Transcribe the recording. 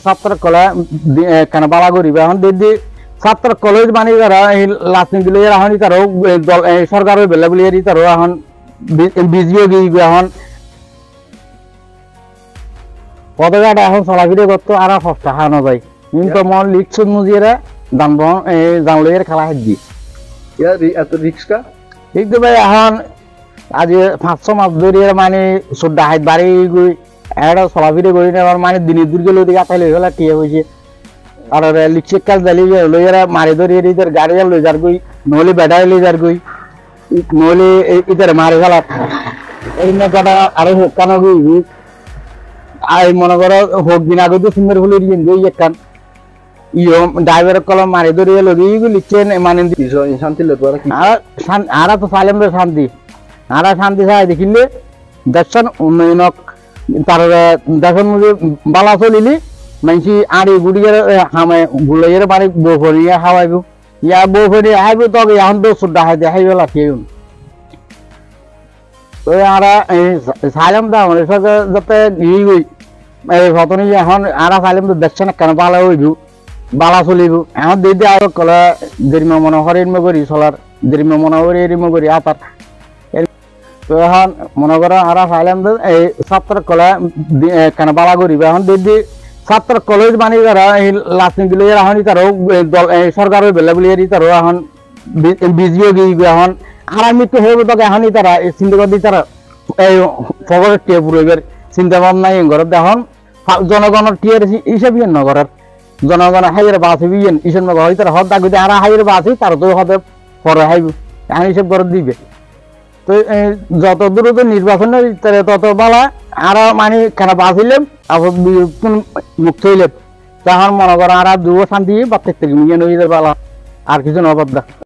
ছাত্র কলা কেন বালা করিবে এখন দিদি ছাত্র কলেজ বানি তারা এই লাস্টিং দিলে এখন তারও সরকারের বেলা বলি তারও এখন বিজিও গিয়ে এখন পদঘাট এখন চলাফিরে করতো আর সস্তা খাওয়ানো যায় কিন্তু মন লিখছ মুজিয়েরা দানবন জানলের খেলা হাত দি এত রিক্সা কিন্তু ভাই এখন আজ 500 মাস ধরে মানে সোডা হাত বাড়ি গই এটা চলাফিরে করি না আমার মানে দিনের দূর গেলে ওদিকে আতাই লই গেলা টিয়ে হয়েছে আর লিখছে কাজ দালি লইয়ারা মারি ধরে ইধার গাড়ি লই যার গই নহলে বেড়াই লই যার গই নহলে ইধার মারি গেলা এই না কথা আরো কেন গই আই মনে করো হোক দিন আগে তো সুন্দর ফুলের গই একখান ইয়ো ড্রাইভার কলম মারি ধরে লগি লিখছেন মানে শান্তি লাগবে আর তো সাইলেম শান্তি আর শান্তি চাই দেখিলে দেখছেন উন্নয়নক তার দেখুন বালা চলিলি মানসি আড়ি গুড়িয়ে হামে গুলাইয়ের বাড়ি বৌফরিয়া হাওয়াইব ইয়া বৌফরি আইব তবে এখন তো সুদ্ধা হাই দেখাইব লাঠিয়ে তো আর সাইলেম দা আমার সাথে যাতে ই গই এই ঘটনি এখন আর সাইলেম তো দেখছেন কেন বালা হইব বালা চলিব এখন দিদি আর কলা দেরিম মনোহর এরিম করি চলার দেরিম মনোহর এরিম করি আতার তো এখন মনে করো আর ফাইলাম এই ছাত্র কলা কেন বালা করিবে এখন দিদি ছাত্র কলেজ বানি তারা এই লাস্টিং দিলে এখন তারও সরকারের বেলা বলি তারও এখন বিজিও গিয়ে এখন আর আমি তো হইব তোকে এখনই তারা চিন্তা করে তারা এই খবরের টিয়ে পুরোবের চিন্তা ভাবনা ঘরত এখন জনগণের টিয়ের হিসাবে নগরের জনগণ হাইয়ের বাঁচবি ইসব নগর তারা হদ দাগুতে আর হাইয়ের বাঁচি তার তো হতে পরে হাইব এখন হিসেব করে দিবে তো যত দ্রুত নির্বাচন তত বালা আর মানে কেন বাঁচিলাম মুক্ত হইলাম তখন মনে করো আর দুবো শান্তি বা থেকে বালা আর কিছু নবাদ